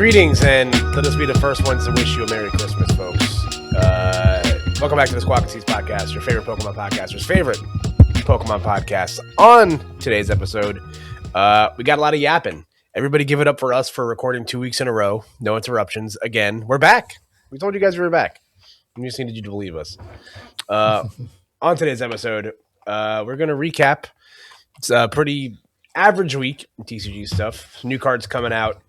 Greetings, and let us be the first ones to wish you a Merry Christmas, folks. Welcome back to the Squawk podcast, your favorite Pokemon podcaster's favorite Pokemon podcast. On today's episode, we got a lot of yapping. Everybody give it up for us for recording 2 weeks in a row. No interruptions. Again, we're back. We told you guys we were back. We just needed you to believe us. On today's episode, we're going to recap. It's a pretty average week in TCG stuff. New cards coming out.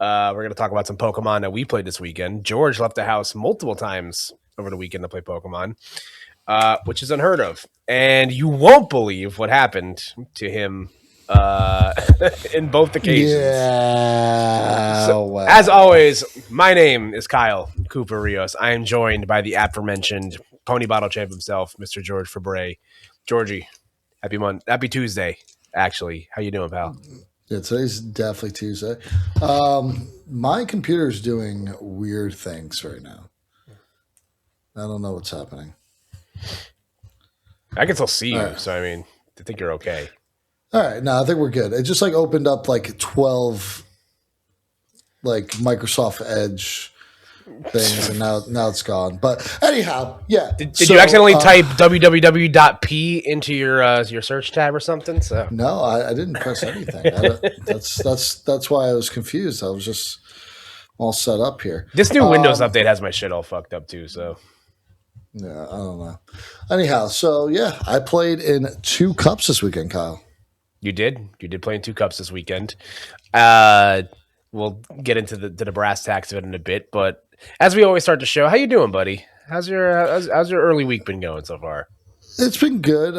We're going to talk about some Pokemon that we played this weekend. George left the house multiple times over the weekend to play Pokemon, which is unheard of. And you won't believe what happened to him in both occasions. Yeah. So, wow. As always, my name is Kyle Cooper Rios. I am joined by the aforementioned Pony Bottle Champ himself, Mr. George Fabre. Georgie, happy Tuesday, actually. How you doing, pal? Yeah, today's definitely Tuesday. My computer's doing weird things right now. I don't know what's happening. I can still see you, so I mean, I think you're okay. All right, no, I think we're good. It just opened up 12 Microsoft Edge things, and now it's gone. But anyhow, yeah. Did you accidentally type www.p into your search tab or something? So no, I didn't press anything. That's why I was confused. I was just all set up here. This new Windows update has my shit all fucked up too. So yeah, I don't know. Anyhow, so yeah, I played in 2 cups this weekend, Kyle. You did play in 2 cups this weekend. We'll get into the brass tacks of it in a bit, but as we always start the show, how you doing, buddy? How's your early week been going so far? It's been good.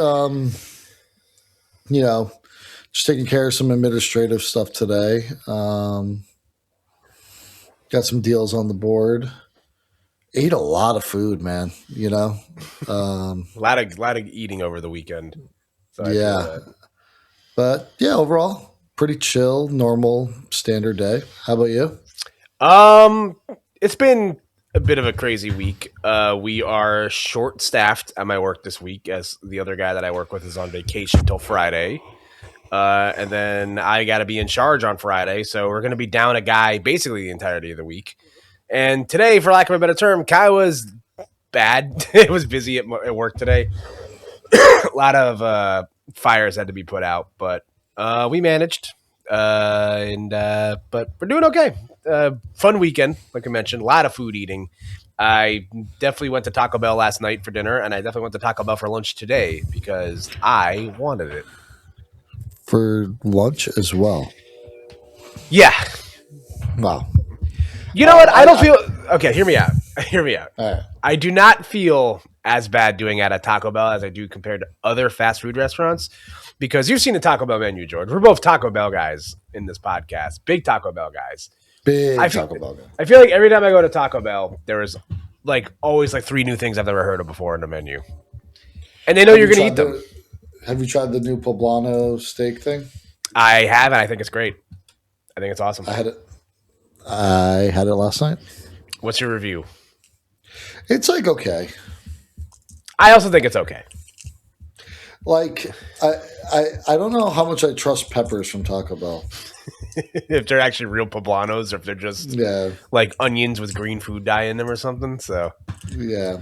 Just taking care of some administrative stuff today. Got some deals on the board. Ate a lot of food, man. A lot of eating over the weekend. So yeah, but yeah, overall pretty chill, normal, standard day. How about you? It's been a bit of a crazy week. We are short-staffed at my work this week, as the other guy that I work with is on vacation till Friday. And then I got to be in charge on Friday, so we're going to be down a guy basically the entirety of the week. And today, for lack of a better term, Kai was bad. It was busy at work today. A lot of fires had to be put out, but we managed. But we're doing okay. Fun weekend, like I mentioned. A lot of food eating. I definitely went to Taco Bell last night for dinner, and I definitely went to Taco Bell for lunch today because I wanted it. For lunch as well? Yeah. Wow. You know what? I don't feel... Okay, hear me out. All right. I do not feel as bad doing it at Taco Bell as I do compared to other fast food restaurants, because you've seen the Taco Bell menu, George. We're both Taco Bell guys in this podcast. Big Taco Bell guys. Taco Bell guy. I feel like every time I go to Taco Bell, there is always 3 new things I've never heard of before in the menu. And they know you're going to eat them. Have you tried the new poblano steak thing? I have, and I think it's great. I think it's awesome. I had it last night. What's your review? It's okay. I also think it's okay. I don't know how much I trust peppers from Taco Bell. If they're actually real poblanos, or if they're just onions with green food dye in them or something. So yeah,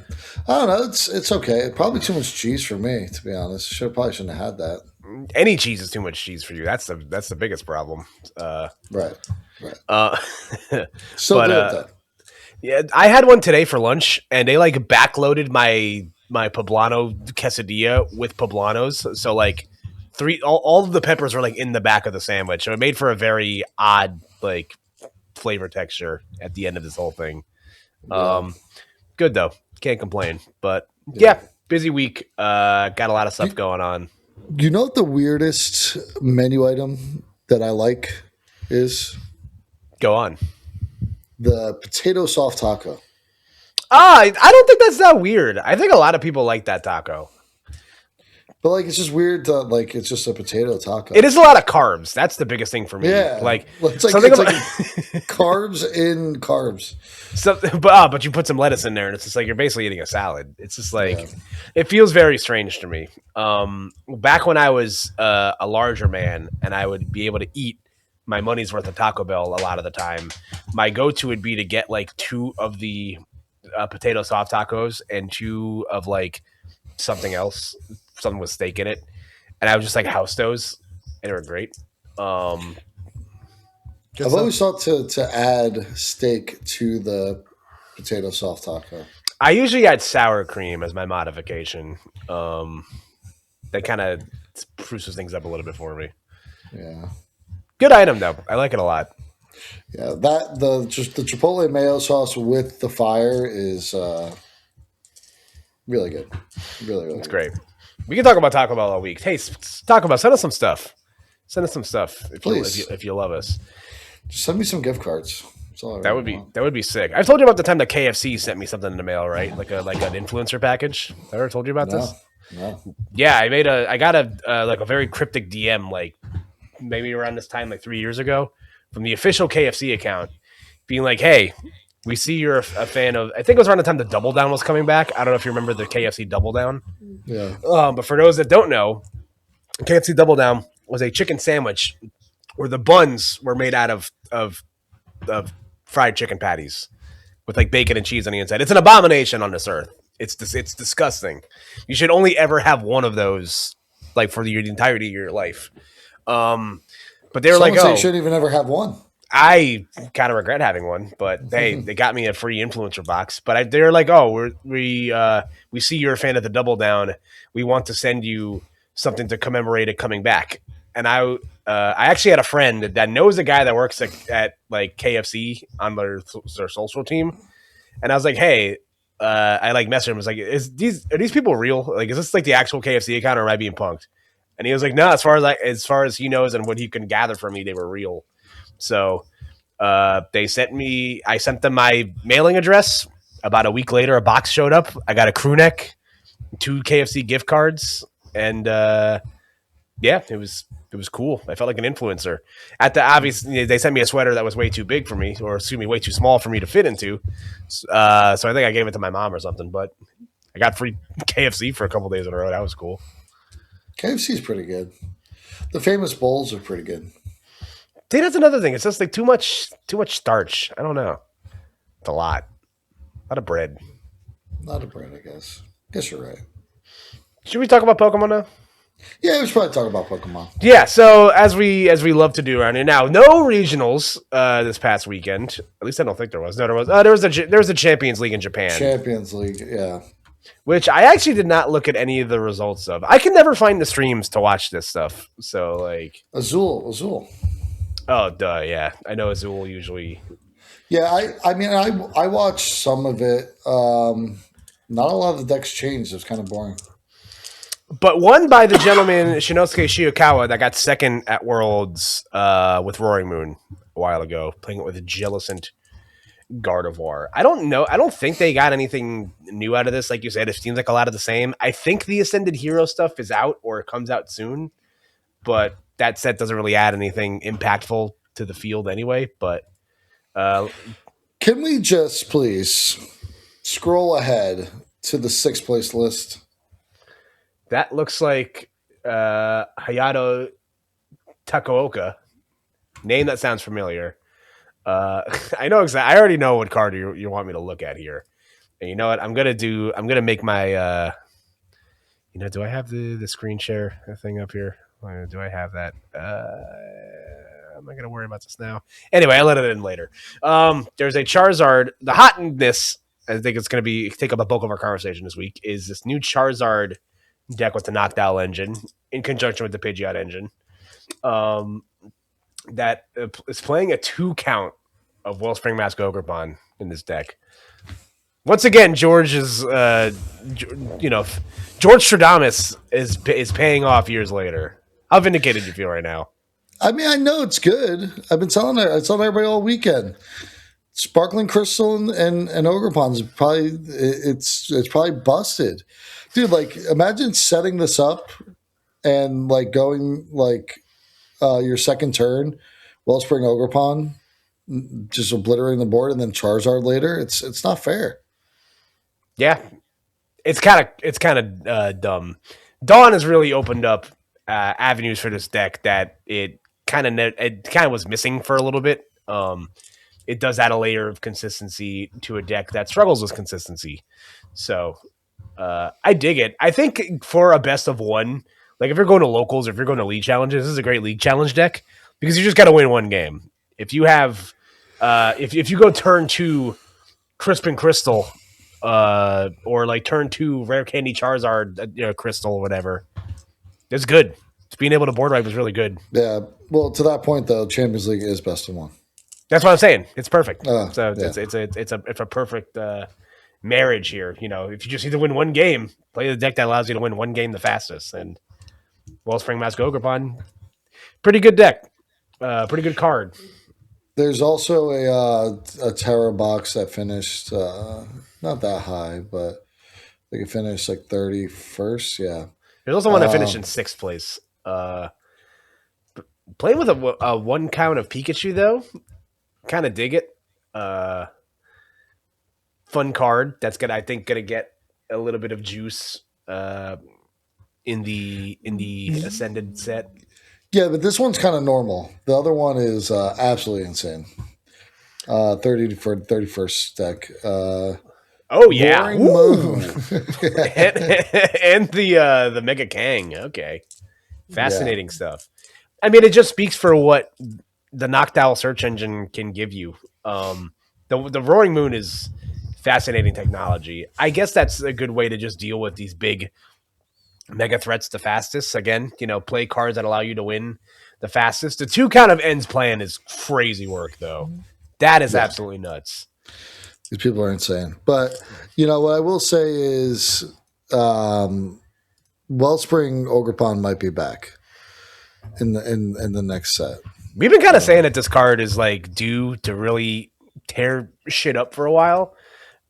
I don't know. It's okay. Probably too much cheese for me, to be honest. Probably shouldn't have had that. Any cheese is too much cheese for you. That's the biggest problem. Right. So good. Yeah, I had one today for lunch, and they backloaded my poblano quesadilla with poblanos. So all of the peppers were in the back of the sandwich. So it made for a very odd flavor texture at the end of this whole thing. Yeah. Good though. Can't complain. But yeah, busy week. Got a lot of stuff going on. You know what the weirdest menu item that I like is? Go on. The potato soft taco. I don't think that's that weird. I think a lot of people like that taco. But it's just weird that it's just a potato taco. It is a lot of carbs. That's the biggest thing for me. Yeah, it's carbs in carbs. So, but you put some lettuce in there, and it's just you're basically eating a salad. It's just it feels very strange to me. Back when I was a larger man, and I would be able to eat my money's worth of Taco Bell a lot of the time, my go-to would be to get like 2 of the potato soft tacos and 2 of like something else, something with steak in it, and I would just like house those, and they were great. Um, good I've stuff. always thought to add steak to the potato soft taco. I usually add sour cream as my modification. That kind of spruces things up a little bit for me. Yeah. Good item though. I like it a lot. Yeah, just the chipotle mayo sauce with the fire is really good. Really It's good. great. We can talk about Taco Bell all week. Hey, Taco Bell, send us some stuff. Send us some stuff if you love us. Just send me some gift cards. That would be sick. I've told you about the time that KFC sent me something in the mail, right? Like an influencer package. I ever told you about this? No. Yeah, I got a very cryptic DM like maybe around this time like 3 years ago from the official KFC account, being like, "Hey, we see you're a fan of." I think it was around the time the Double Down was coming back. I don't know if you remember the KFC Double Down. Yeah. But for those that don't know, KFC Double Down was a chicken sandwich where the buns were made out of fried chicken patties with like bacon and cheese on the inside. It's an abomination on this earth. It's disgusting. You should only ever have one of those, like for the entirety of your life. But they were like, "Oh, you shouldn't even ever have one." I kind of regret having one, but they got me a free influencer box. But they're like, "Oh, we see you're a fan of the Double Down. We want to send you something to commemorate it coming back." And I actually had a friend that knows a guy that works at like KFC on their social team, and I was like, "Hey." I like messaged him. I was like, are these people real? Like, is this like the actual KFC account, or am I being punked? And he was like, no, as far as he knows and what he can gather from me, they were real. So I sent them my mailing address. About a week later, a box showed up. I got a crew neck, 2 KFC gift cards, and it was cool. I felt like an influencer. Obviously, they sent me a sweater that was way too big for me, or excuse me, way too small for me to fit into. So I think I gave it to my mom or something. But I got free KFC for a couple days in a row. That was cool. KFC is pretty good. The famous bowls are pretty good. Dude, that's another thing. It's just like too much starch. I don't know. It's a lot of bread. A lot of bread, I guess. Guess you're right. Should we talk about Pokemon now? Yeah, we should probably talk about Pokemon. Yeah, so as we love to do around here now, no regionals this past weekend. At least I don't think there was. No, there was. There was a Champions League in Japan. Champions League, yeah. Which I actually did not look at any of the results of. I can never find the streams to watch this stuff. So like Azul. Oh, duh, yeah. I know Azul usually. Yeah, I watched some of it. Not a lot of the decks changed. It was kind of boring. But won by the gentleman Shinosuke Shiokawa that got second at Worlds with Roaring Moon a while ago, playing it with a Jellicent Gardevoir. I don't know. I don't think they got anything new out of this. Like you said, it seems like a lot of the same. I think the Ascended Hero stuff is out or it comes out soon. But that set doesn't really add anything impactful to the field anyway. But can we just please scroll ahead to the 6th place list? That looks like Hayato Takaoka. Name that sounds familiar. I know exactly. I already know what card you want me to look at here. And you know what? I'm gonna make my. Do I have the screen share thing up here? Do I have that? I'm not gonna worry about this now. Anyway, I'll let it in later. There's a Charizard. The hotness, I think it's gonna take up a bulk of our conversation this week. Is this new Charizard deck with the Noctowl engine in conjunction with the Pidgeot engine that is playing a 2 count of Wellspring Mask Ogerpon in this deck. Once again, George Stradamus is paying off years later. How vindicated do you feel right now? I mean, I know it's good. I've been telling everybody all weekend. Sparkling Crystal and Ogerpon is probably it's probably busted. Dude, like imagine setting this up and like going like your second turn, Wellspring Ogerpon, just obliterating the board, and then Charizard later. It's not fair. Yeah, it's kind of dumb. Dawn has really opened up avenues for this deck that it kind of was missing for a little bit. It does add a layer of consistency to a deck that struggles with consistency. So I dig it. I think for a best of one, like if you're going to locals or if you're going to league challenges, this is a great league challenge deck because you just got to win one game. If you have, if you go turn 2 Crisp and Crystal, or like turn 2 Rare Candy Charizard, Crystal or whatever, it's good. Being able to board wipe is really good. Yeah. Well, to that point though, Champions League is best of one. That's what I'm saying. It's perfect. So yeah. it's a perfect marriage here. If you just need to win one game, play the deck that allows you to win one game the fastest. And Wellspring Mask Ogrepon, pretty good deck, pretty good card. There's also a Terra box that finished not that high, but they could finish like 31st. Yeah. There's also one that finished in 6th place. Playing with a 1 count of Pikachu though, kind of dig it. Fun card that's gonna get a little bit of juice in the Ascended set. Yeah, but this one's kind of normal. The other one is absolutely insane. 30 for 31st deck. Oh yeah, Moon. and the Mega Kang. Okay, fascinating stuff. I mean, it just speaks for what the Noctowl search engine can give you. The Roaring Moon is fascinating technology. I guess that's a good way to just deal with these big mega threats the fastest. Again, play cards that allow you to win the fastest. The 2 count of ends plan is crazy work, though. That is absolutely nuts. These people are insane. But what I will say is, Wellspring Ogrepon might be back in the next set. We've been kind of saying that this card is like due to really tear shit up for a while,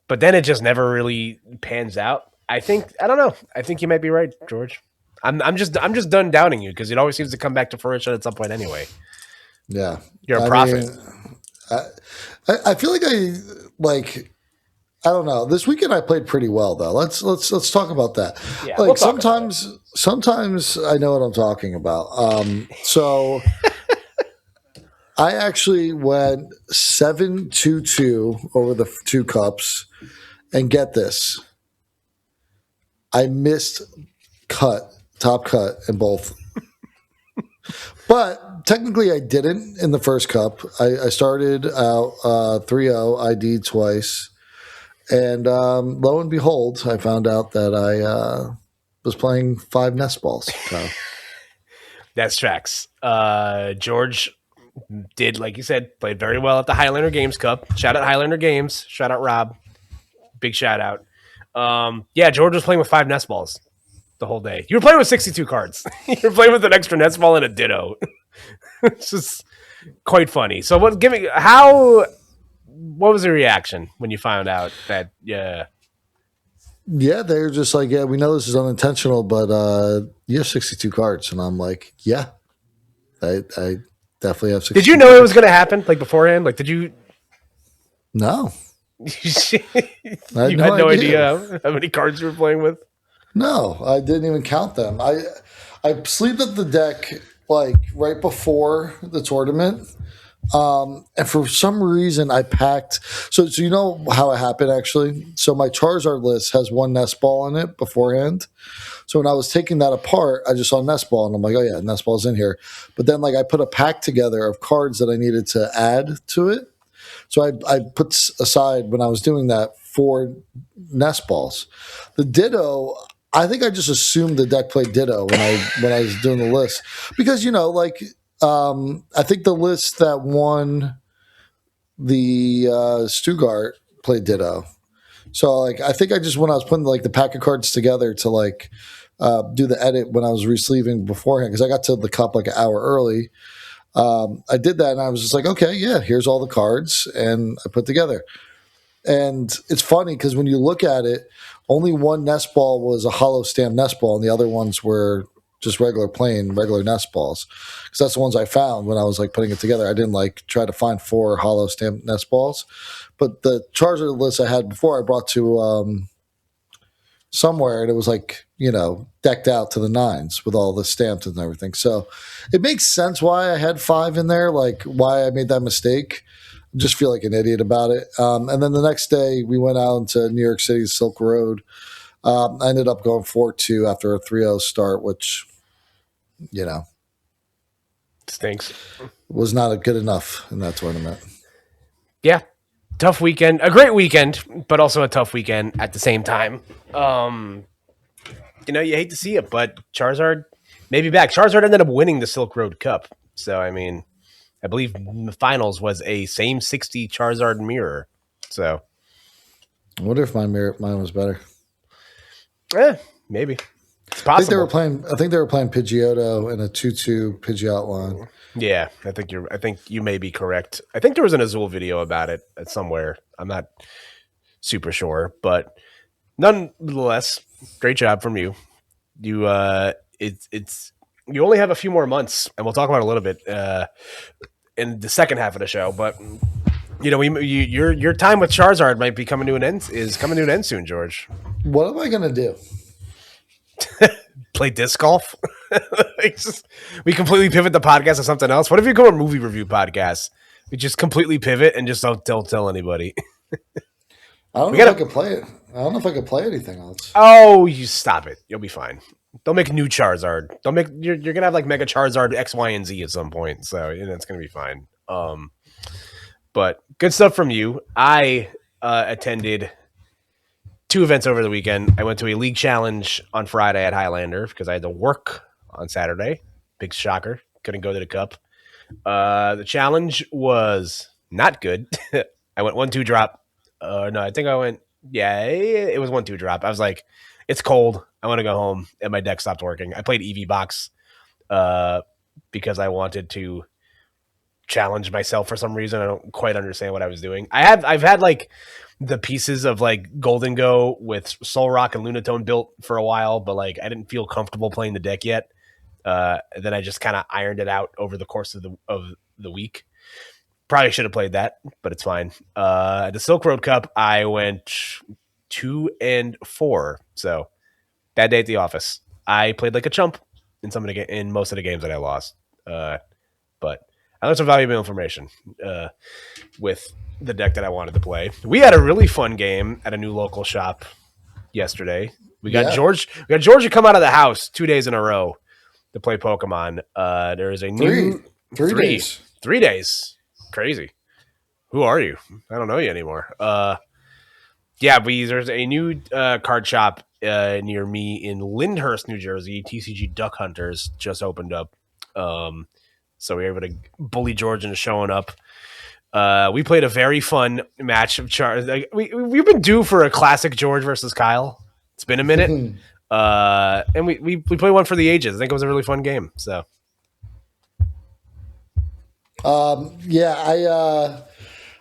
but then it just never really pans out. I don't know. I think you might be right, George. I'm just done doubting you because it always seems to come back to fruition at some point anyway. Yeah, you're a prophet. I feel like I don't know. This weekend I played pretty well though. Let's talk about that. Yeah, sometimes I know what I'm talking about. So I actually went 7-2-2 over the 2 cups, and get this. I missed top cut in both. But technically I didn't in the first cup. I started out 3-0, ID'd twice. And lo and behold, I found out that I was playing 5 nest balls. So. That's tracks. George did, like you said, played very well at the Highlander Games Cup. Shout out Highlander Games. Shout out Rob. Big shout out. George was playing with 5 nest balls the whole day. You were playing with 62 cards. You were playing with an extra nest ball and a ditto. It's just quite funny. So what was the reaction when you found out that Yeah, they were just like, yeah, we know this is unintentional, but you have 62 cards. And I'm like, yeah, I definitely have 62 Did you know cards. it was going to happen, like, beforehand? Like, did you? No. You had no idea how many cards you were playing with? No, I didn't even count them. I sleeved up the deck, like, right before the tournament. And for some reason I packed. So you know how it happened actually? So my Charizard list has 1 nest ball in it beforehand. So when I was taking that apart, I just saw nest ball and I'm like, oh yeah, nest ball's in here. But then like I put a pack together of cards that I needed to add to it. So I put aside when I was doing that 4 nest balls. The Ditto, I think I just assumed the deck played Ditto when I was doing the list. Because I think the list that won the Stuttgart played Ditto. So like I think I just when I was putting like the pack of cards together to like do the edit when I was resleeving beforehand because I got to the cup like an hour early. I did that and I was just like, okay, yeah, here's all the cards and I put together. And it's funny because when you look at it, only 1 nest ball was a hollow stamp nest ball and the other ones were just regular nest balls because that's the ones I found when I was like putting it together. I didn't like try to find 4 hollow stamp nest balls, but the Charizard list I had before I brought to somewhere, and it was like, decked out to the nines with all the stamps and everything. So it makes sense why I had 5 in there, like why I made that mistake. I just feel like an idiot about it. And then the next day we went out into New York City's Silk Road. I ended up going 4-2 after a 3-0 start, which, stinks. Was not good enough in that tournament. Yeah. Tough weekend. A great weekend, but also a tough weekend at the same time. You hate to see it, but Charizard may be back. Charizard ended up winning the Silk Road Cup. So, I mean, I believe the finals was a same 60 Charizard mirror. So, I wonder if mine was better. Maybe. It's possible. I think they were playing Pidgeotto in a 2-2 Pidgeot line. Yeah, I think you may be correct. I think there was an Azul video about it at somewhere. I'm not super sure, but nonetheless, great job from you. You it's you only have a few more months, and we'll talk about it a little bit in the second half of the show. But your time with Charizard might be coming to an end soon, George. What am I gonna do? Play disc golf? We completely pivot the podcast to something else. What if you go a movie review podcast? We just completely pivot and just don't tell anybody. I don't know if I could play it. I don't know if I could play anything else. Oh, you stop it. You'll be fine. Don't make new Charizard. You're gonna have like Mega Charizard X, Y, and Z at some point. So it's gonna be fine. But good stuff from you. I attended 2 events over the weekend. I went to a league challenge on Friday at Highlander because I had to work on Saturday. Big shocker. Couldn't go to the cup. The challenge was not good. I went 1-2 drop. No, I think I went. Yeah, it was 1-2 drop. I was like, it's cold. I want to go home, and my deck stopped working. I played EV Box because I wanted to challenge myself for some reason. I don't quite understand what I was doing. I've had like the pieces of like Golden Go with Soul Rock and Lunatone built for a while, but like I didn't feel comfortable playing the deck yet. Then I just kind of ironed it out over the course of the week. Probably should have played that, but it's fine. The Silk Road Cup, I went 2-4. So bad day at the office. I played like a chump in most of the games that I lost. But I learned some valuable information with the deck that I wanted to play. We had a really fun game at a new local shop yesterday. We got George. We got George to come out of the house 2 days in a row to play Pokemon. There is a new 3 days. 3 days. Crazy. Who are you? I don't know you anymore. There's a new card shop near me in Lyndhurst, New Jersey. TCG Duck Hunters just opened up. So we were able to bully George into showing up. We played a very fun match of we've been due for a classic George versus Kyle. It's been a minute. And we played one for the ages. I think it was a really fun game. So I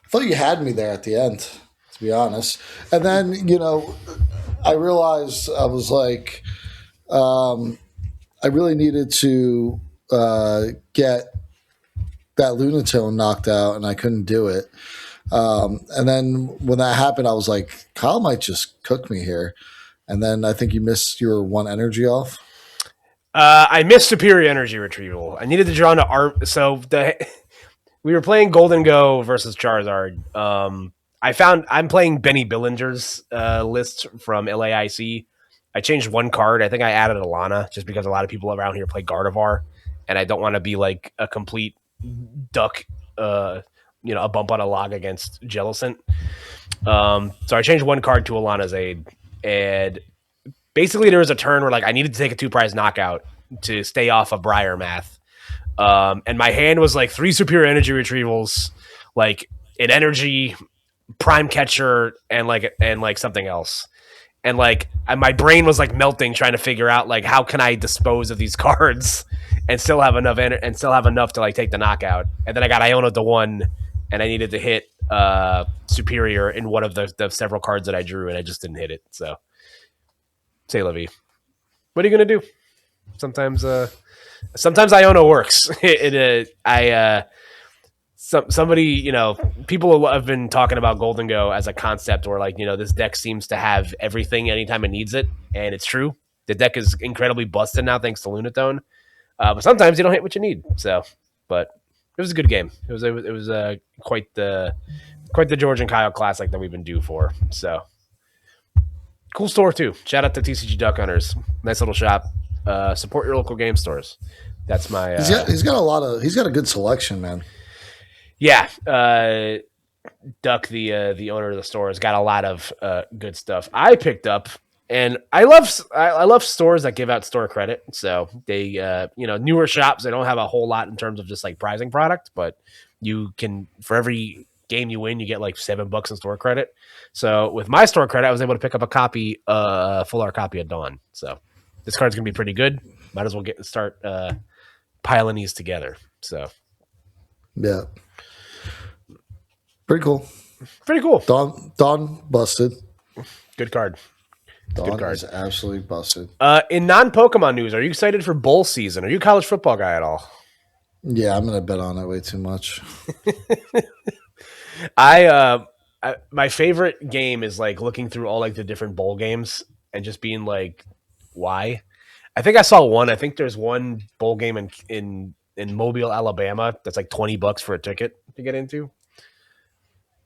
thought you had me there at the end, to be honest. And then, I realized I was like, I really needed to get that Lunatone knocked out, and I couldn't do it. And then when that happened, I was like, Kyle might just cook me here. And then I think you missed your 1 energy off. I missed Superior Energy Retrieval. I needed to draw into we were playing Golden Go versus Charizard. I'm playing Benny Billinger's list from LAIC. I changed 1 card. I think I added Alana just because a lot of people around here play Gardevoir, and I don't want to be like a complete duck, a bump on a log against Jellicent. So I changed 1 card to Alana's aid, and basically there was a turn where like I needed to take a 2-prize knockout to stay off of Briar Math. And my hand was like 3 Superior Energy Retrievals, like an energy prime catcher and something else. And like my brain was like melting trying to figure out like how can I dispose of these cards and still have enough to like take the knockout. And then I got Iona to 1 and I needed to hit Superior in one of the several cards that I drew, and I just didn't hit it. So say la vie. What are you gonna do? Sometimes Iona works. Somebody, people have been talking about Golden Go as a concept where like, this deck seems to have everything anytime it needs it. and it's true. The deck is incredibly busted now thanks to Lunatone. But sometimes you don't hit what you need. So, but it was a good game. It was quite the George and Kyle classic that we've been due for. So, cool store too. Shout out to TCG Duck Hunters. Nice little shop. Support your local game stores. That's my. He's got a good selection, man. Yeah. Duck, the owner of the store, has got a lot of good stuff. I picked up, and I love stores that give out store credit. So they, newer shops, they don't have a whole lot in terms of just like prizing product, but you can, for every game you win, you get like $7 in store credit. So with my store credit, I was able to pick up a copy, full art copy of Dawn. So this card's gonna be pretty good. Might as well start piling these together. So yeah. Pretty cool. Pretty cool. Dawn busted. Good card. Dawn is absolutely busted. In non-Pokemon news, are you excited for bowl season? Are you a college football guy at all? Yeah, I'm gonna bet on it way too much. My favorite game is like looking through all like the different bowl games and just being like, why? I think I saw one. I think there's one bowl game in Mobile, Alabama that's like $20 for a ticket to get into.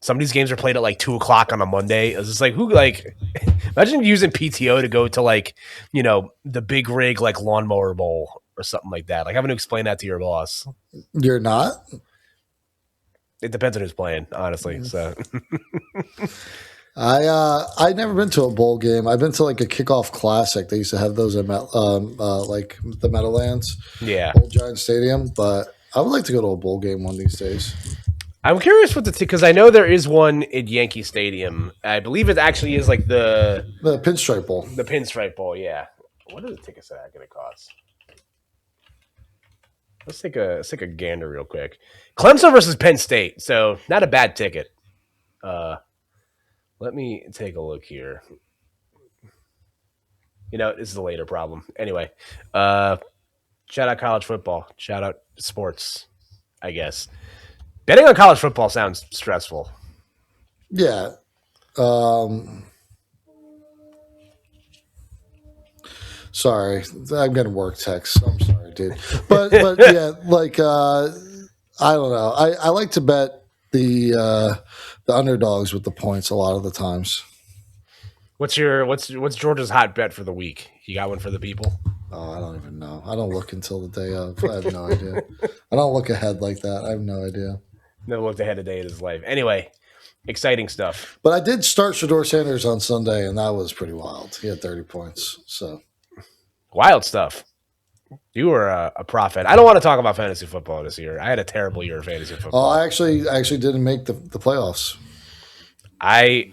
Some of these games are played at like 2:00 on a Monday. It's just like, imagine using PTO to go to like, the big rig, like lawnmower bowl or something like that. Like having to explain that to your boss. You're not? It depends on who's playing, honestly. So I've never been to a bowl game. I've been to like a kickoff classic. They used to have those at like the Meadowlands. Yeah. Old Giant Stadium. But I would like to go to a bowl game one of these days. I'm curious what because I know there is one at Yankee Stadium. I believe it actually is like the Pinstripe Bowl. The Pinstripe Bowl, yeah. What are the tickets that going to cost? Let's take a gander real quick. Clemson versus Penn State, so not a bad ticket. Let me take a look here. This is a later problem. Anyway, shout out college football. Shout out sports, I guess. Betting on college football sounds stressful. Yeah. Sorry, I'm getting work texts. I'm sorry, dude. But yeah, like I don't know. I like to bet the underdogs with the points a lot of the times. What's Georgia's hot bet for the week? You got one for the people? Oh, I don't even know. I don't look until the day of. I have no idea. I don't look ahead like that. I have no idea. Never looked ahead a day in his life. Anyway, exciting stuff. But I did start Shador Sanders on Sunday, and that was pretty wild. He had 30 points. So wild stuff. You were a prophet. I don't want to talk about fantasy football this year. I had a terrible year of fantasy football. Oh, I actually didn't make the playoffs. My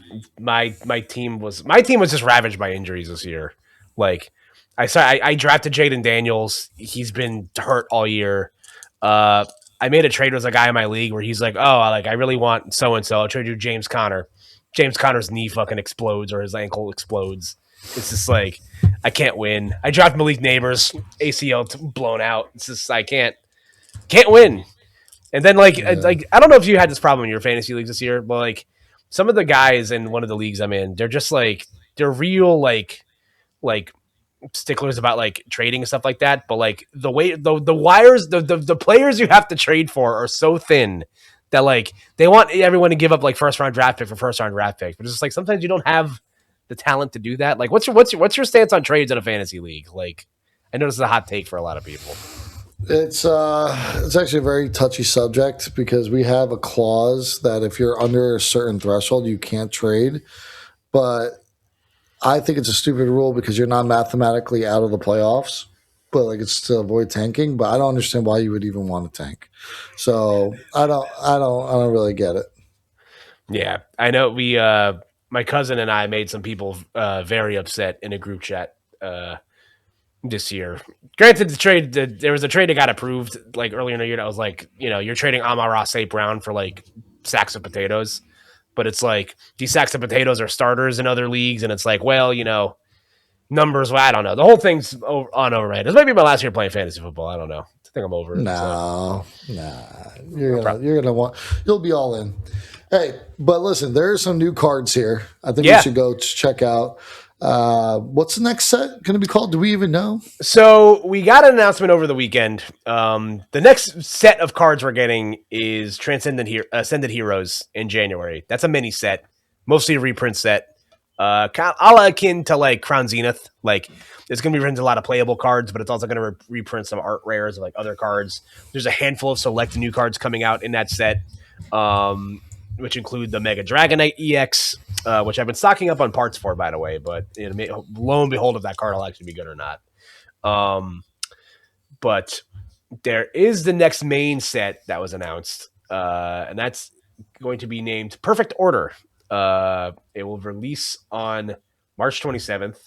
team was just ravaged by injuries this year. Like I drafted Jaden Daniels. He's been hurt all year. I made a trade with a guy in my league where he's like, oh, I really want so and so. I'll trade you James Conner. James Conner's knee fucking explodes or his ankle explodes. It's just like I can't win. I drafted Malik Neighbors, ACL blown out. It's just I can't win. And then like I don't know if you had this problem in your fantasy leagues this year, but like some of the guys in one of the leagues I'm in, they're just like they're real like sticklers about like trading and stuff like that, but like the way the wires the players you have to trade for are so thin that like they want everyone to give up like first round draft pick for first round draft pick, but it's just like sometimes you don't have the talent to do that. Like what's your stance on trades in a fantasy league? Like I know this is a hot take for a lot of people. It's actually a very touchy subject because we have a clause that if you're under a certain threshold you can't trade, but I think it's a stupid rule because you're not mathematically out of the playoffs, but like it's to avoid tanking. But I don't understand why you would even want to tank. So I don't really get it. Yeah, I know. My cousin and I made some people very upset in a group chat this year. Granted, there was a trade that got approved like earlier in the year that was like, you're trading Amon-Ra St. Brown for like sacks of potatoes. But it's like these sacks of potatoes are starters in other leagues, and it's like, well, numbers. Well, I don't know. The whole thing's on overrated. This might be my last year playing fantasy football. I don't know. I think I'm over it. No. You'll be all in. Hey, but listen, there are some new cards here. I think we should go check out. What's the next set going to be called? Do we even know? So we got an announcement over the weekend. The next set of cards we're getting is Ascended Heroes in January. That's a mini set, mostly a reprint set. Kind of a la akin to like Crown Zenith. Like it's going to be written a lot of playable cards, but it's also going to reprint some art rares of like other cards. There's a handful of select new cards coming out in that set, which include the Mega Dragonite EX, which I've been stocking up on parts for, by the way. But lo and behold, if that card will actually be good or not. But there is the next main set that was announced, and that's going to be named Perfect Order. It will release on March 27th.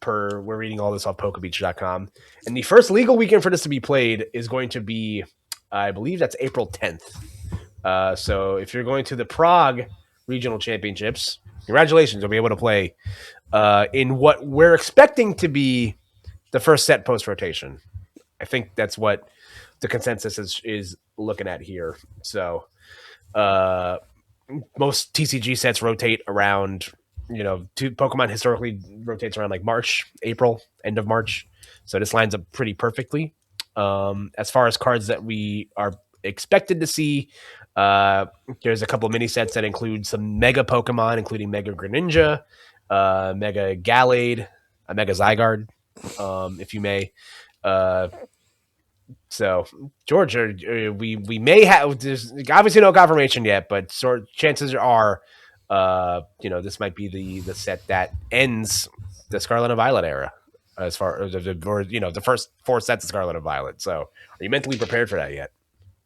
We're reading all this off PokeBeach.com. And the first legal weekend for this to be played is going to be, I believe that's April 10th. So if you're going to the Prague Regional Championships, congratulations, you'll be able to play in what we're expecting to be the first set post rotation. I think that's what the consensus is looking at here. So most TCG sets rotate around, Pokemon historically rotates around like March, April, end of March. So this lines up pretty perfectly. As far as cards that we are expected to see, there's a couple of mini sets that include some Mega Pokemon, including Mega Greninja, Mega Gallade, a Mega Zygarde, if you may. So, George, we may have. There's obviously no confirmation yet, but chances are, this might be the set that ends the Scarlet and Violet era, as far as the first 4 sets of Scarlet and Violet. So, are you mentally prepared for that yet?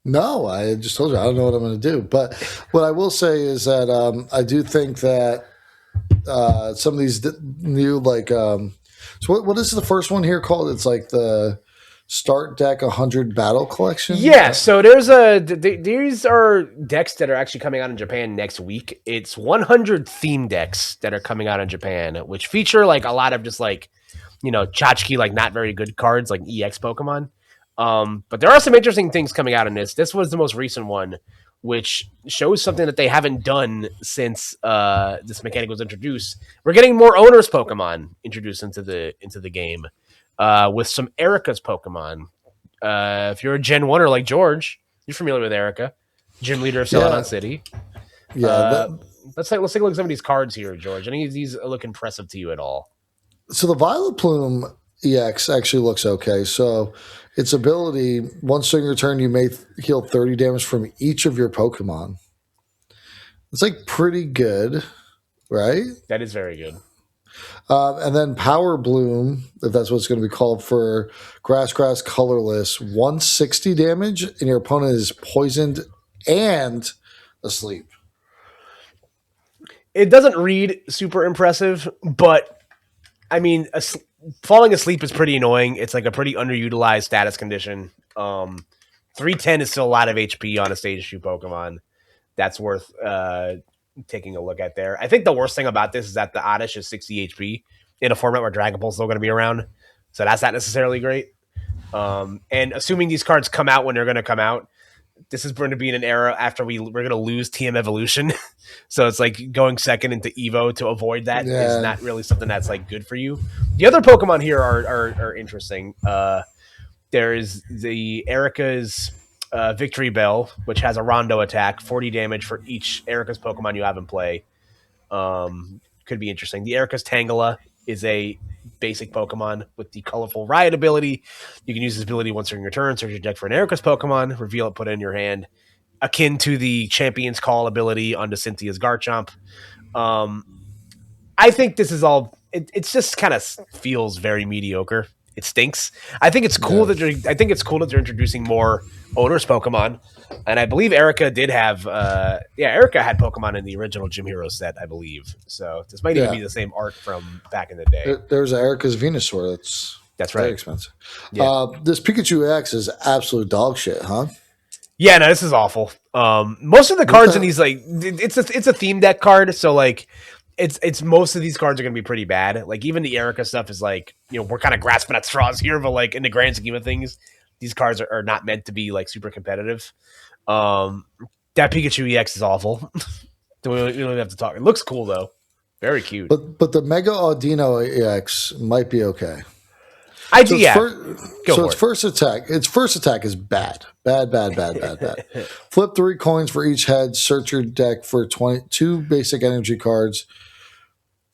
No, I just told you I don't know what I'm going to do. But what I will say is that I do think that some of these new so what is the first one here called? It's like the Start Deck 100 Battle Collection. Yeah, so these are decks that are actually coming out in Japan next week. It's 100 theme decks that are coming out in Japan, which feature like a lot of just like tchotchke, like not very good cards like EX Pokemon. But there are some interesting things coming out in this. This was the most recent one, which shows something that they haven't done since this mechanic was introduced. We're getting more owners Pokemon introduced into the game, with some Erica's Pokemon. If you're a Gen 1er like George, you're familiar with Erica, gym leader of Celadon City. Yeah. Let's take a look at some of these cards here, George. Any of these look impressive to you at all? So the Violet Plume EX actually looks okay. So its ability, once during your turn, you may heal 30 damage from each of your Pokemon. It's like pretty good, right? That is very good. And then Power Bloom, if that's what it's going to be called, for Grass Colorless, 160 damage, and your opponent is poisoned and asleep. It doesn't read super impressive, but I mean, falling asleep is pretty annoying. It's like a pretty underutilized status condition. 310 is still a lot of HP on a stage 2 Pokemon. That's worth taking a look at there. I think the worst thing about this is that the Oddish is 60 HP in a format where Dragon Ball's still going to be around. So that's not necessarily great. And assuming these cards come out when they're going to come out, this is going to be in an era after we're going to lose TM Evolution. So it's like going second into Evo to avoid that is not really something that's like good for you. The other Pokemon here are interesting. There is the Erica's Victory Bell, which has a Rondo attack, 40 damage for each Erica's Pokemon you have in play. Could be interesting. The Erica's Tangela is a basic Pokemon with the colorful Riot ability. You can use this ability once during your turn, search your deck for an Erica's Pokemon, reveal it, put it in your hand, akin to the Champion's Call ability onto Cynthia's Garchomp. I think this is all. It's just kind of feels very mediocre. It stinks. I think it's cool that they're introducing more owners Pokemon, and I believe Erica did have. Erica had Pokemon in the original Gym Hero set, I believe. So this might even be the same art from back in the day. There's Erica's Venusaur. That's right. Very expensive. Yeah. This Pikachu X is absolute dog shit, huh? Yeah, no, this is awful. Most of the cards in these, like, it's a theme deck card, so like. It's most of these cards are going to be pretty bad. Like even the Erica stuff is like, we're kind of grasping at straws here, but like in the grand scheme of things, these cards are not meant to be like super competitive. That Pikachu EX is awful. We don't have to talk. It looks cool though. Very cute. But the Mega Audino EX might be okay. I So do, its yeah. first, Go so for its it. first attack. Its first attack is bad. Bad. Flip 3 coins for each head. Search your deck for 22 basic energy cards,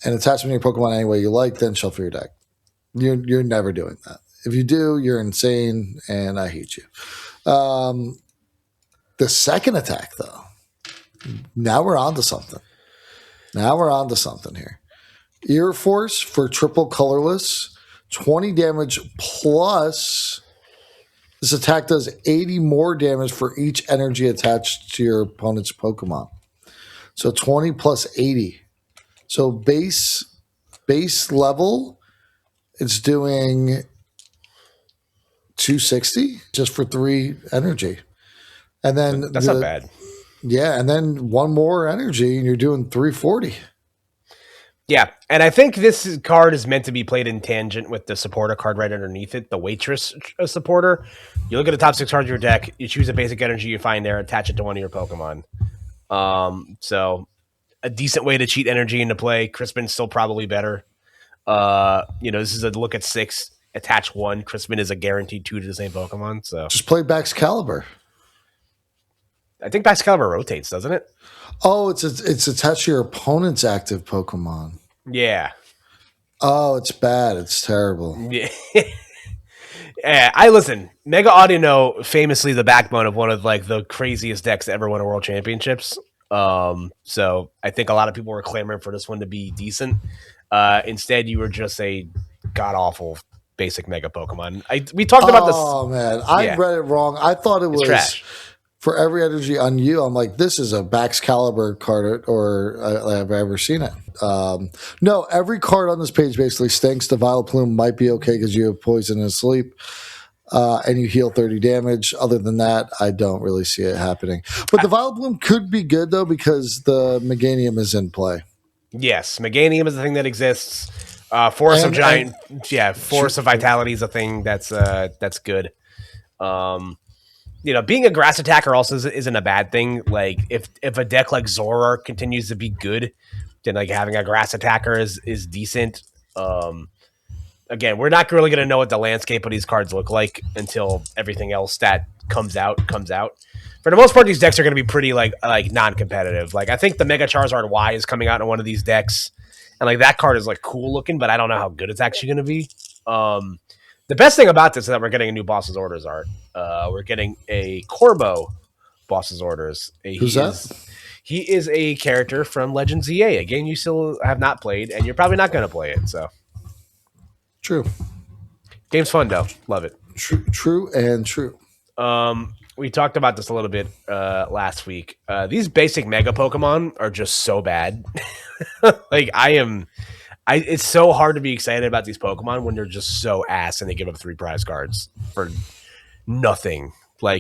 and attach them to your Pokemon any way you like. Then shuffle your deck. You're never doing that. If you do, you're insane, and I hate you. The second attack, though, now we're on to something. Now we're on to something here. Ear Force for triple colorless, 20 damage plus. This attack does 80 more damage for each energy attached to your opponent's Pokemon. So 20 plus 80. So base level, it's doing 260 just for 3 energy. And then That's not bad. Yeah, and then 1 more energy and you're doing 340. Yeah, and I think this card is meant to be played in tangent with the supporter card right underneath it, the Waitress supporter. You look at the top 6 cards of your deck, you choose a basic energy you find there, attach it to one of your Pokemon. So a decent way to cheat energy into play. Crispin's still probably better. This is a look at 6, attach 1. Crispin is a guaranteed 2 to the same Pokemon. So Just play Baxcalibur. I think Baxcalibur rotates, doesn't it? Oh, it's attached to your opponent's active Pokemon. Yeah. Oh, it's bad. It's terrible. Yeah. Yeah, I listen. Mega Audino, famously the backbone of one of like the craziest decks to ever win a world championships. So I think a lot of people were clamoring for this one to be decent. Instead, you were just a god awful basic Mega Pokemon. We talked about this. Oh man, I read it wrong. I thought it was trash. For every energy on you. I'm like, this is a Baxcalibur card, or I've ever seen it. No, every card on this page basically stinks. The Vileplume might be okay because you have poison and sleep, and you heal 30 damage. Other than that, I don't really see it happening. But the Vileplume could be good though because the Meganium is in play. Yes, Meganium is the thing that exists. Force of Vitality is a thing that's good. Being a grass attacker also isn't a bad thing. Like if a deck like Zoroark continues to be good, then like having a grass attacker is decent. Again, we're not really going to know what the landscape of these cards look like until everything else that comes out. For the most part, these decks are going to be pretty like non-competitive. Like I think the Mega Charizard Y is coming out in one of these decks, and like that card is like cool looking, but I don't know how good it's actually going to be. The best thing about this is that we're getting a new Boss's Orders art. We're getting a Corbo Boss's Orders. Who's that? He is a character from Legends EA, a game you still have not played, and you're probably not going to play it. So true. Game's fun though. Love it. True. We talked about this a little bit last week. These basic Mega Pokemon are just so bad. It's so hard to be excited about these Pokemon when they're just so ass and they give up 3 prize cards for nothing. I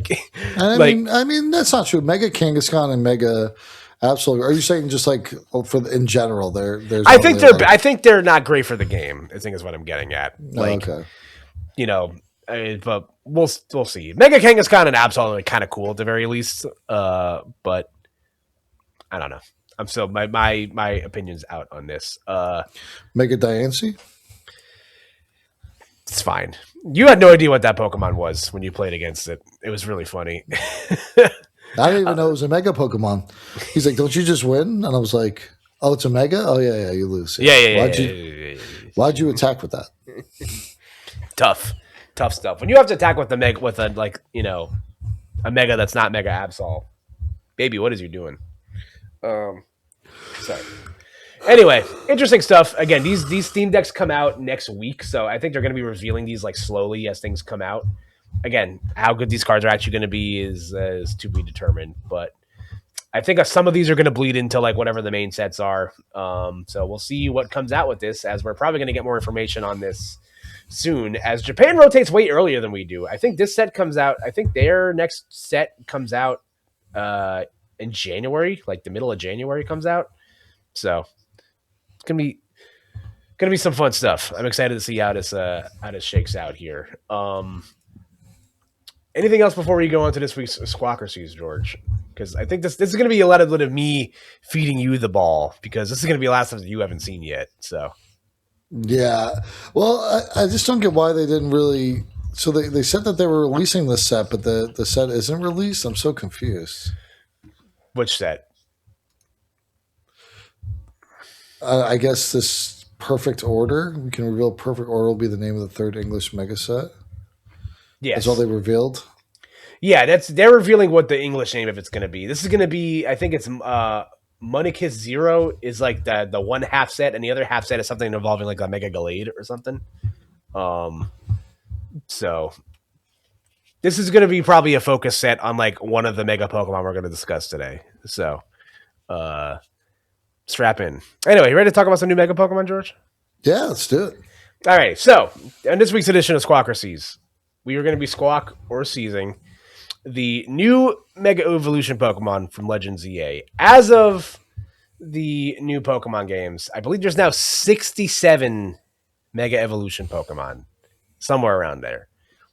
mean that's not true. Mega Kangaskhan and Mega Absol. Are you saying just like in general? There's. I think they're not great for the game. I think is what I'm getting at. Okay. But we'll see. Mega Kangaskhan and Absol are kind of cool at the very least. But I don't know. I'm still my opinion's out on this. Mega Diancie? It's fine. You had no idea what that Pokemon was when you played against it. It was really funny. I didn't even know it was a Mega Pokemon. He's like, "Don't you just win?" And I was like, "Oh, it's a Mega? Oh yeah, you lose." Yeah. Why'd you attack with that? Tough stuff. When you have to attack with a Mega that's not Mega Absol, baby, what is you doing? Sorry. Anyway, interesting stuff. Again, these Steam decks come out next week, so I think they're going to be revealing these like slowly as things come out. Again, how good these cards are actually going to be is to be determined, but I think some of these are going to bleed into like whatever the main sets are. So we'll see what comes out with this, as we're probably going to get more information on this soon, as Japan rotates way earlier than we do. I think this set comes out. I think their next set comes out in January, like the middle of January comes out. So it's gonna be some fun stuff. I'm excited to see how this shakes out here. Anything else before we go on to this week's Squawker Seas, George? because I think this is going to be a lot of me feeding you the ball because this is going to be a lot of stuff that you haven't seen yet. So Yeah. Well, I just don't get why they didn't really. So they said that they were releasing the set, but the set isn't released. I'm so confused. which set? I guess this Perfect Order. We can reveal Perfect Order will be the name of the third English mega set. Yes. That's all they revealed. Yeah, they're revealing what the English name of it's going to be. This is going to be, I think it's Monikis Zero is like the one half set, and the other half set is something involving like a Mega Gallade or something. So this is going to be probably a focus set on like one of the Mega Pokemon we're going to discuss today. So strap in. Anyway, you ready to talk about some new Mega Pokemon, George? Yeah, let's do it. All right. So in this week's edition of Squawk or Seize, we are going to be Squawk or Seizing the new Mega Evolution Pokemon from Legends EA. As of the new Pokemon games, I believe there's now 67 Mega Evolution Pokemon, somewhere around there,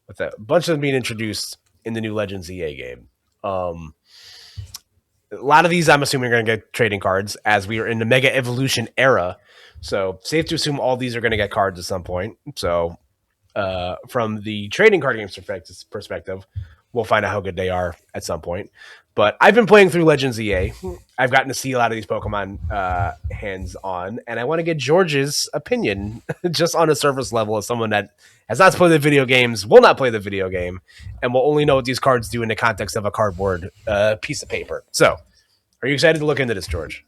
with a bunch of them being introduced in the new Legends EA game. A lot of these, I'm assuming, are going to get trading cards as we are in the Mega Evolution era. So safe to assume all these are going to get cards at some point. So from the trading card games perspective, we'll find out how good they are at some point. But I've been playing through Legends EA. I've gotten to see a lot of these Pokemon hands-on, and I want to get George's opinion just on a surface level as someone that has not played the video games, will not play the video game, and will only know what these cards do in the context of a cardboard piece of paper. So, are you excited to look into this, George?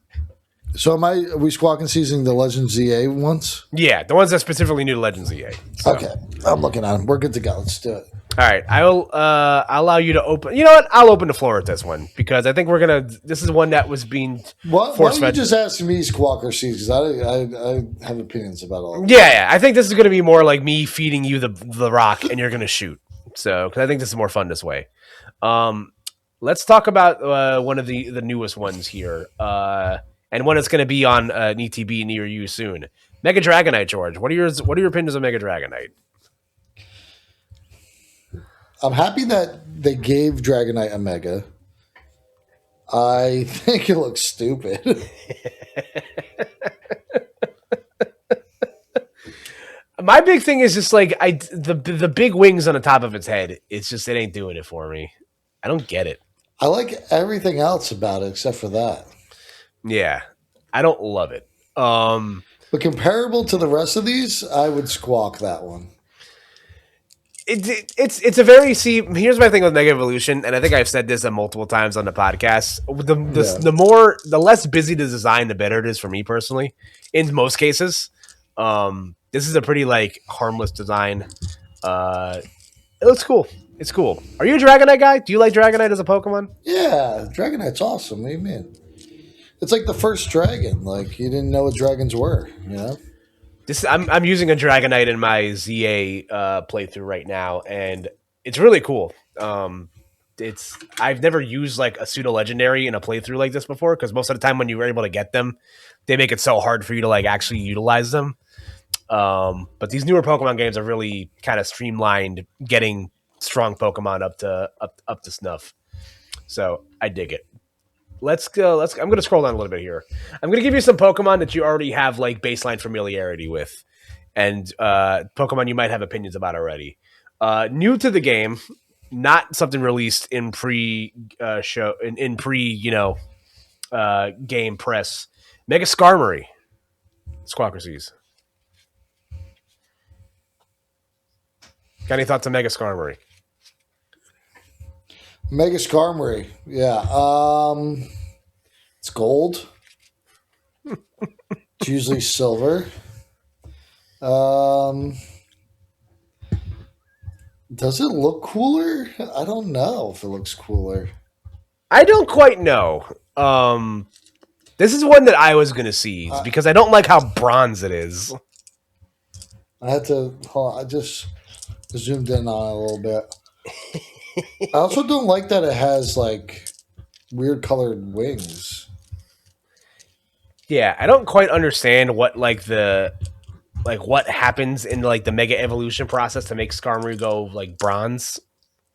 So are we Squawk and Seizing the Legends EA ones? Yeah, the ones that specifically new to Legends EA. So. Okay, I'm looking at them. We're good to go. Let's do it. All right, I'll allow you to open. You know what? I'll open the floor with this one because I think we're gonna. This is one that was being. Why don't you just ask me Squawk or Seize? Because I have opinions about all. Yeah, I think this is gonna be more like me feeding you the rock and you're gonna shoot. So because I think this is more fun this way. Let's talk about one of the newest ones here, and one that's gonna be on an ETB near you soon. Mega Dragonite, George. What are your opinions on Mega Dragonite? I'm happy that they gave Dragonite a Mega. I think it looks stupid. My big thing is just like the big wings on the top of its head. It's just it ain't doing it for me. I don't get it. I like everything else about it except for that. Yeah, I don't love it. But comparable to the rest of these, I would Squawk that one. It's a very here's my thing with Mega Evolution, and I think I've said this multiple times on the podcast. The less busy the design, the better it is for me personally. In most cases, this is a pretty like harmless design. It looks cool. It's cool. Are you a Dragonite guy? Do you like Dragonite as a Pokemon? Yeah, Dragonite's awesome. What do you mean? It's like the first dragon. Like you didn't know what dragons were. You know. I'm using a Dragonite in my ZA playthrough right now, and it's really cool. I've never used like a pseudo legendary in a playthrough like this before because most of the time when you were able to get them, they make it so hard for you to like actually utilize them. But these newer Pokemon games are really kind of streamlined, getting strong Pokemon up to snuff. So I dig it. Let's go. I'm going to scroll down a little bit here. I'm going to give you some Pokemon that you already have like baseline familiarity with, and Pokemon you might have opinions about already. New to the game, not something released in pre-show in pre game press. Mega Skarmory, Squawkersies. Got any thoughts on Mega Skarmory? Mega Skarmory, yeah. It's gold. It's usually silver. Does it look cooler? I don't know if it looks cooler. I don't quite know. This is one that I was going to see because I don't like how bronze it is. I had to. Hold on, I just zoomed in on it a little bit. I also don't like that it has like weird colored wings. Yeah, I don't quite understand what what happens in like the mega evolution process to make Skarmory go like bronze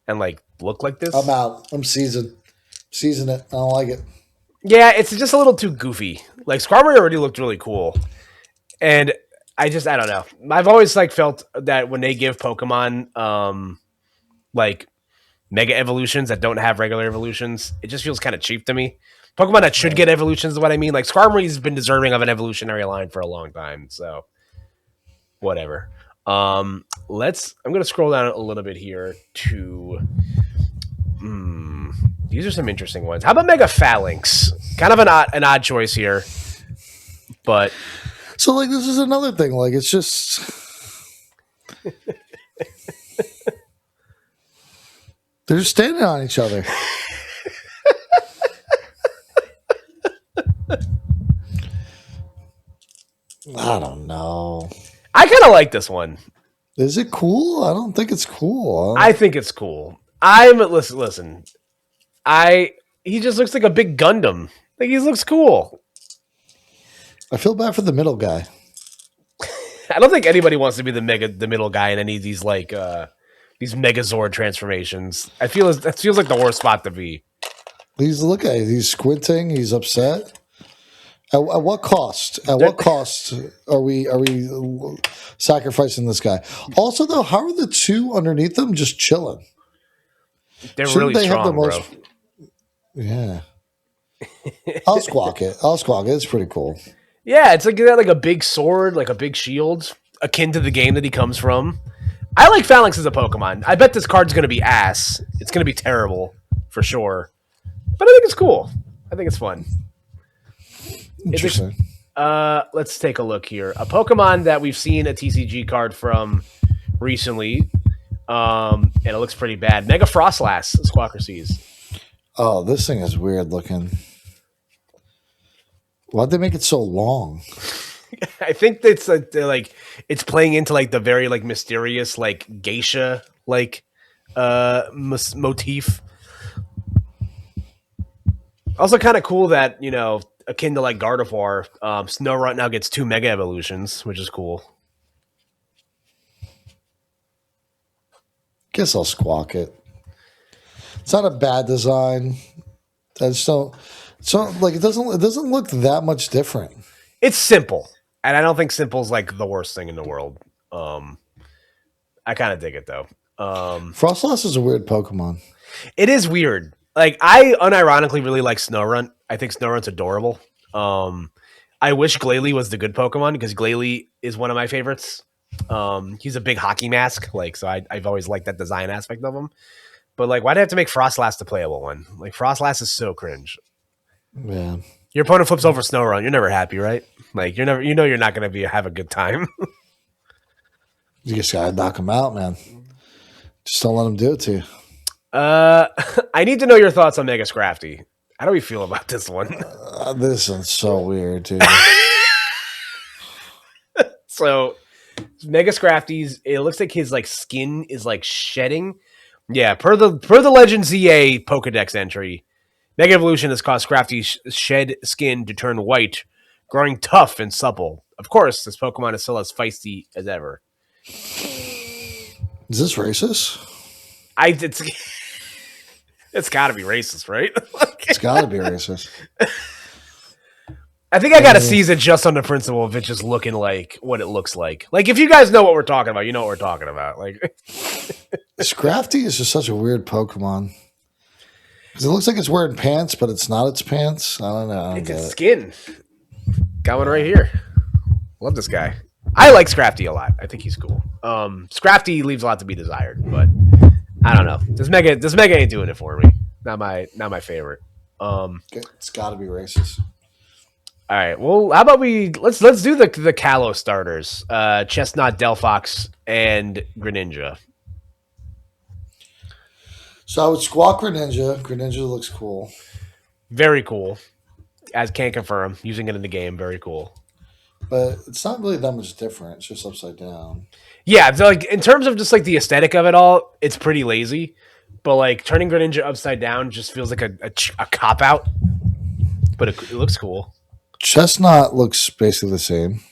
and like look like this. I'm out. I'm seasoned. Season it. I don't like it. Yeah, it's just a little too goofy. Like Skarmory already looked really cool, and I don't know. I've always like felt that when they give Pokemon like mega evolutions that don't have regular evolutions, it just feels kind of cheap to me. Pokemon that should get evolutions is what I mean. Like Skarmory's been deserving of an evolutionary line for a long time, so whatever. I'm gonna scroll down a little bit here to these are some interesting ones. How about Mega Phalanx? Kind of an odd choice here, but So like this is another thing. Like it's just they're just standing on each other. I don't know. I kind of like this one. Is it cool? I don't think it's cool. I think it's cool. Listen. He just looks like a big Gundam. Like he looks cool. I feel bad for the middle guy. I don't think anybody wants to be the middle guy in any of these these Megazord transformations. That feels like the worst spot to be. Look at it. He's squinting. He's upset. At what cost? At what cost are we sacrificing this guy? Also, though, how are the two underneath them just chilling? They're really strong, bro. Yeah. I'll squawk it. It's pretty cool. Yeah, it's like a big sword, like a big shield, akin to the game that he comes from. I like Phalanx as a Pokemon. I bet this card's going to be ass. It's going to be terrible, for sure. But I think it's cool. I think it's fun. Interesting. Let's take a look here. A Pokemon that we've seen a TCG card from recently, and it looks pretty bad. Mega Frostlass, Squawker sees. Oh, this thing is weird looking. Why'd they make it so long? I think it's it's playing into like the very like mysterious like geisha like motif. Also, kind of cool that akin to like Gardevoir, Snorunt now gets 2 Mega Evolutions, which is cool. Guess I'll squawk it. It's not a bad design. I just don't. So like it doesn't look that much different. It's simple, and I don't think simple's like the worst thing in the world. I kind of dig it though. Frostlass is a weird Pokemon. It is weird. Like I unironically really like Snorunt. I think Snorunt's adorable. I wish Glalie was the good Pokemon because Glalie is one of my favorites. He's a big hockey mask, like so. I've always liked that design aspect of him. But like, why'd I have to make Frostlass the playable one? Like Frostlass is so cringe. Yeah. Your opponent flips over Snorunt. You're never happy, right? Like you're not going to have a good time. You just gotta knock him out, man. Just don't let him do it to you. I need to know your thoughts on Mega Scrafty. How do we feel about this one? This one's so weird, dude. So Mega Scrafty's, it looks like his like skin is like shedding. Yeah, per the Legend ZA Pokedex entry, Mega Evolution has caused Scrafty's shed skin to turn white, growing tough and supple. Of course, this Pokemon is still as feisty as ever. Is this racist? It's got to be racist, right? It's got to be racist. I think I got to seize it just on the principle of it just looking like what it looks like. Like, if you guys know what we're talking about, you know what we're talking about. Like, Scrafty is just such a weird Pokemon. Because it looks like it's wearing pants, but it's not its pants. I don't know. It's its skin. Got one right here. Love this guy. I like Scrafty a lot. I think he's cool. Scrafty leaves a lot to be desired, but I don't know. This Mega ain't doing it for me. Not my favorite. It's got to be racist. All right. Well, how about let's do the Kalos starters. Chestnut, Delphox, and Greninja. So I would squawk Greninja. Greninja looks cool. Very cool. As can confirm, using it in the game, very cool. But it's not really that much different. It's just upside down. Yeah, so like in terms of just like the aesthetic of it all, it's pretty lazy. But like turning Greninja upside down just feels like a cop out. But it looks cool. Chestnut looks basically the same.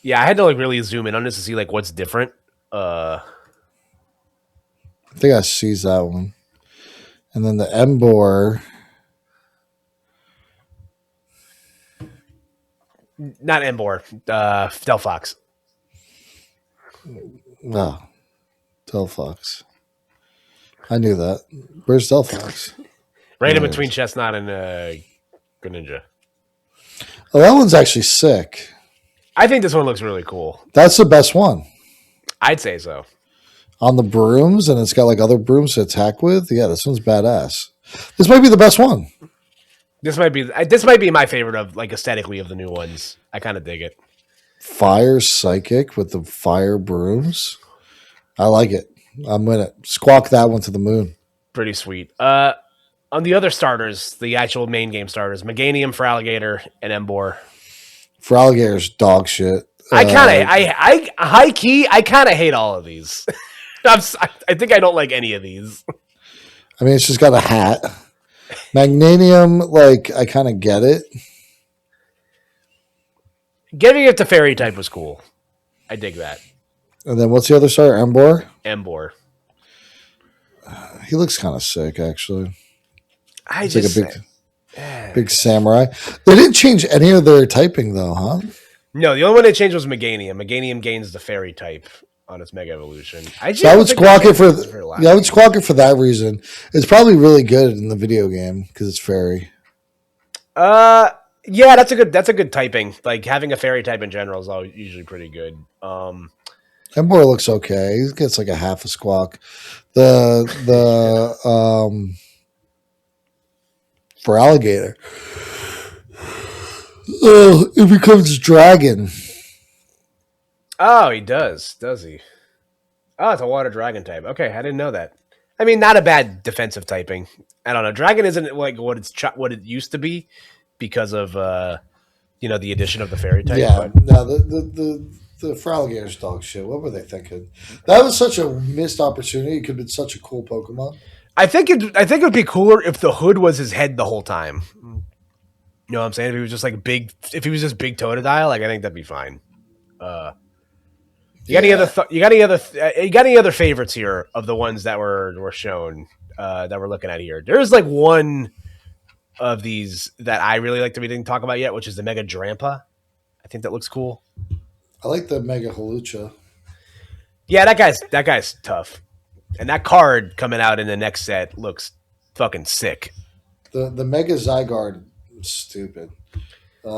Yeah, I had to like really zoom in on this to see like what's different. I think I seized that one. And then the Embor. Not Embor. Delphox. Oh, Delphox. I knew that. Where's Delphox? Right in between Chestnut and Greninja. Oh, that one's actually sick. I think this one looks really cool. That's the best one. I'd say so. On the brooms, and it's got like other brooms to attack with. Yeah, this one's badass. This might be the best one. This might be my favorite of like aesthetically of the new ones. I kind of dig it. Fire Psychic with the fire brooms. I like it. I'm with it. Squawk that one to the moon. Pretty sweet. On the other starters, the actual main game starters, Meganium for Alligator and Embor. For Alligator's dog shit. I high key, I kind of hate all of these. I think I don't like any of these. I mean, it's just got a hat. Magnanium, like, I kind of get it. Giving it to Fairy type was cool. I dig that. And then what's the other starter? Embor? Embor. He looks kind of sick, actually. It's like a big samurai. They didn't change any of their typing, though, huh? No, the only one they changed was Meganium. Meganium gains the Fairy type on its Mega Evolution. I would squawk it I would squawk it for that reason. It's probably really good in the video game because it's Fairy. Yeah, that's a good typing. Like having a Fairy type in general is always usually pretty good. Embor looks okay. He gets like a half a squawk. For Alligator, it becomes Dragon. Oh, he does he? Oh, it's a Water Dragon type. Okay, I didn't know that. I mean, not a bad defensive typing. I don't know. Dragon isn't like what it used to be because of the addition of the Fairy type. Yeah, no, the for Alligator's dog shit. What were they thinking? That was such a missed opportunity. It could have been such a cool Pokemon. I think it would be cooler if the hood was his head the whole time. You know what I'm saying? If he was just like big, if he was just big Totodile, like I think that'd be fine. You got any other favorites here of the ones that were shown that we're looking at here? There's like one of these that I really like that we didn't talk about yet, which is the Mega Drampa. I think that looks cool. I like the Mega Halucha. Yeah, that guy's tough. And that card coming out in the next set looks fucking sick. The Mega Zygarde is stupid. A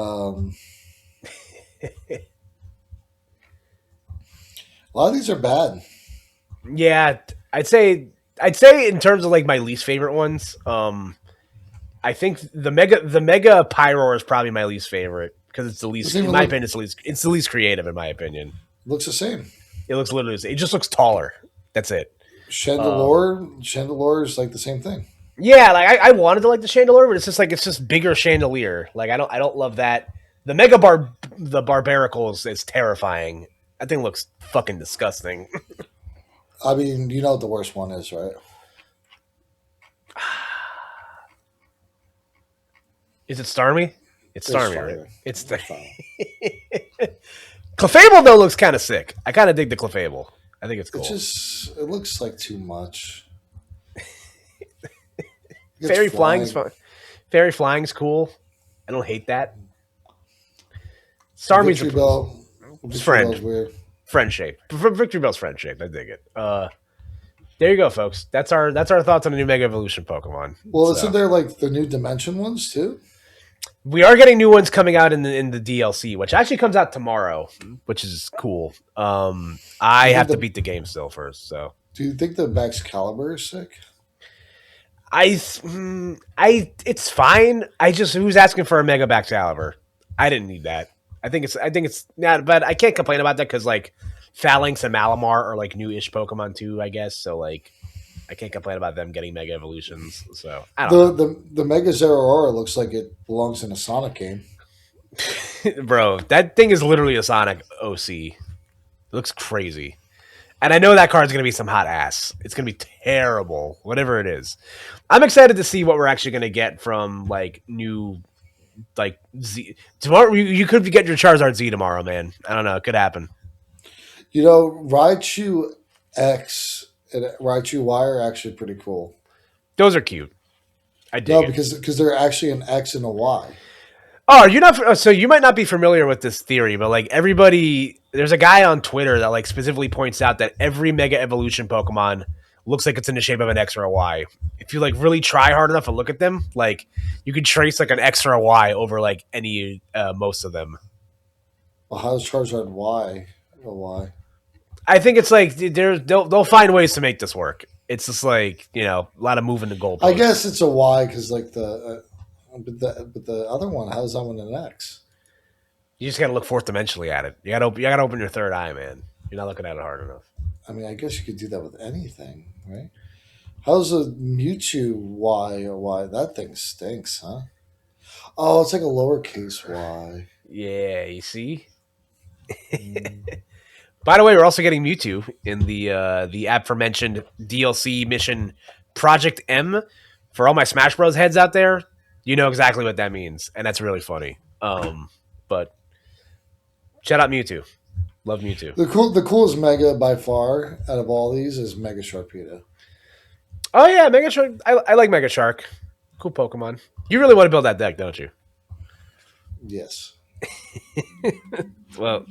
lot of these are bad. Yeah, I'd say in terms of like my least favorite ones, I think the Mega Pyroar is probably my least favorite because it's the least, in my opinion, it's the least creative in my opinion. Looks the same. It looks literally the same. It just looks taller. That's it. Chandelure is like the same thing. Yeah, like I wanted to like the Chandelure, but it's just bigger Chandelier. Like I don't love that. The the Barbaricles is terrifying. That thing looks fucking disgusting. I mean, you know what the worst one is, right? Is it Starmie? It's Starmie, right? It's the Clefable though looks kind of sick. I kind of dig the Clefable. I think it's cool. It looks like too much. Fairy Flying's fun. Fairy Flying's cool. I don't hate that. Starmie's Victory Bell. Friend shape. Victory Bell's friend shape. I dig it. There you go, folks. That's our thoughts on the new Mega Evolution Pokemon. Well, isn't there like the new Dimension ones too? We are getting new ones coming out in the DLC, which actually comes out tomorrow, which is cool. I have to beat the game still first. So, do you think the Baxcalibur is sick? It's fine. Who's asking for a Mega Baxcalibur? I didn't need that. I think it's not, but I can't complain about that because like Phalanx and Malamar are like new-ish Pokemon too, I guess. So like, I can't complain about them getting Mega Evolutions. So I don't know. The Mega Zeraora looks like it belongs in a Sonic game. Bro, that thing is literally a Sonic OC. It looks crazy. And I know that card's going to be some hot ass. It's going to be terrible, whatever it is. I'm excited to see what we're actually going to get from like new, like Z. Tomorrow, you could get your Charizard Z tomorrow, man. I don't know. It could happen. You know, Raichu X and Raichu Y are actually pretty cool. Those are cute. I dig No, it. because they're actually an X and a Y. Oh, you're not. So you might not be familiar with this theory, but like everybody, there's a guy on Twitter that like specifically points out that every Mega Evolution Pokemon looks like it's in the shape of an X or a Y. If you like really try hard enough and look at them, like you could trace like an X or a Y over like any most of them. Well, how's Charizard Y a Y? I think it's like they'll find ways to make this work. It's just like a lot of moving the goalposts. I guess it's a Y because like but the other one, how's that one an X? You just got to look fourth dimensionally at it. You got to open your third eye, man. You're not looking at it hard enough. I mean, I guess you could do that with anything, right? How's a Mewtwo Y a Y? That thing stinks, huh? Oh, it's like a lowercase y. Yeah, you see. Mm. By the way, we're also getting Mewtwo in the aforementioned DLC mission Project M. For all my Smash Bros. Heads out there, you know exactly what that means, and that's really funny. But shout out Mewtwo. Love Mewtwo. The coolest Mega by far out of all these is Mega Sharpedo. Oh yeah, Mega Shark. I like Mega Shark. Cool Pokemon. You really want to build that deck, don't you? Yes. Well,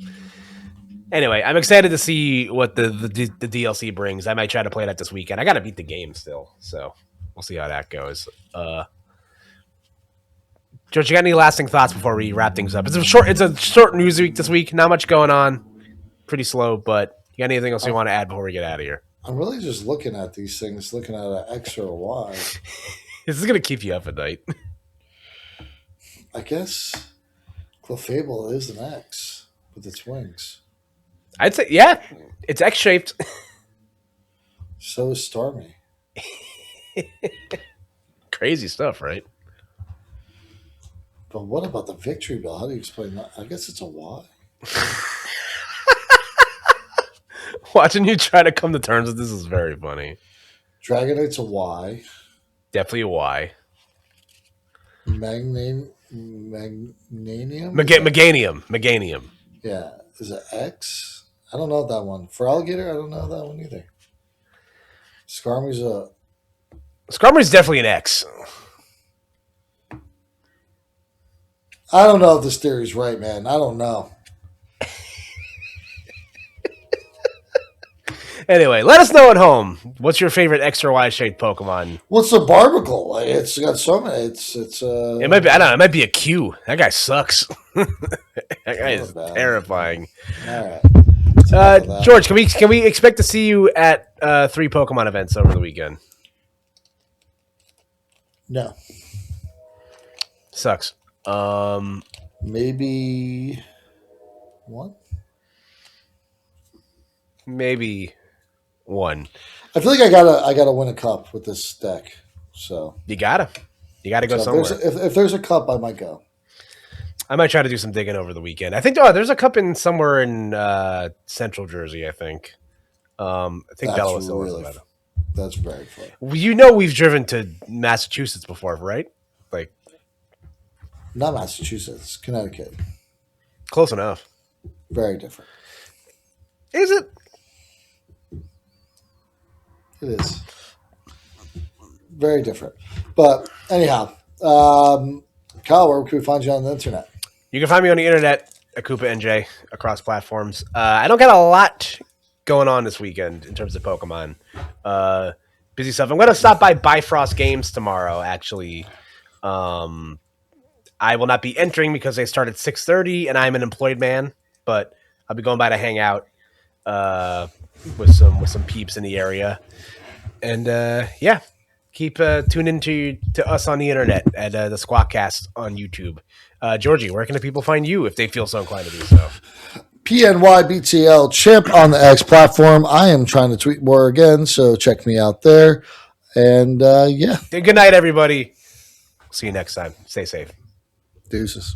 anyway, I'm excited to see what the DLC brings. I might try to play that this weekend. I got to beat the game still, so we'll see how that goes. George, you got any lasting thoughts before we wrap things up? It's a short news week this week. Not much going on. Pretty slow, but you got anything else you want to add before we get out of here? I'm really just looking at these things, looking at an X or a Y. This is gonna keep you up at night. I guess Clefable is an X with its wings. I'd say, yeah, it's X shaped. So is Starmie. Crazy stuff, right? But what about the Victory Bell? How do you explain that? I guess it's a Y. Watching you try to come to terms with this is very funny. Dragonite's a Y. Definitely a Y. Magnanium? Meganium. Yeah. Is it X? I don't know that one. For Alligator, I don't know that one either. Skarmory's definitely an X. I don't know if this theory's right, man. I don't know. Anyway, let us know at home. What's your favorite X or Y shaped Pokemon? What's the Barbacle? Like, it's got so many. It's It might be. I don't know. It might be a Q. That guy sucks. That guy is terrifying. All right. George, can we expect to see you at 3 Pokemon events over the weekend? No. Sucks. Maybe one. Maybe one. I feel like I gotta win a cup with this deck. So You gotta go somewhere. If there's a cup, I might go. I might try to do some digging over the weekend. I think there's a cup in somewhere in Central Jersey. I think. I think Bella was still That's very fun. We've driven to Massachusetts before, right? Like, not Massachusetts, Connecticut. Close enough. Very different. Is it? It is. Very different. But anyhow, Kyle, where can we find you on the internet? You can find me on the internet, Akupa NJ, across platforms. I don't got a lot going on this weekend in terms of Pokemon. Busy stuff. I'm going to stop by Bifrost Games tomorrow, actually. I will not be entering because they start at 6:30, and I'm an employed man, but I'll be going by to hang out with some peeps in the area. And yeah, keep tuning to us on the internet at the Squawkcast on YouTube. Georgie, where can the people find you if they feel so inclined to do so? PNYBTL Chimp on the X platform. I am trying to tweet more again, so check me out there. And yeah. Good night, everybody. See you next time. Stay safe. Deuces.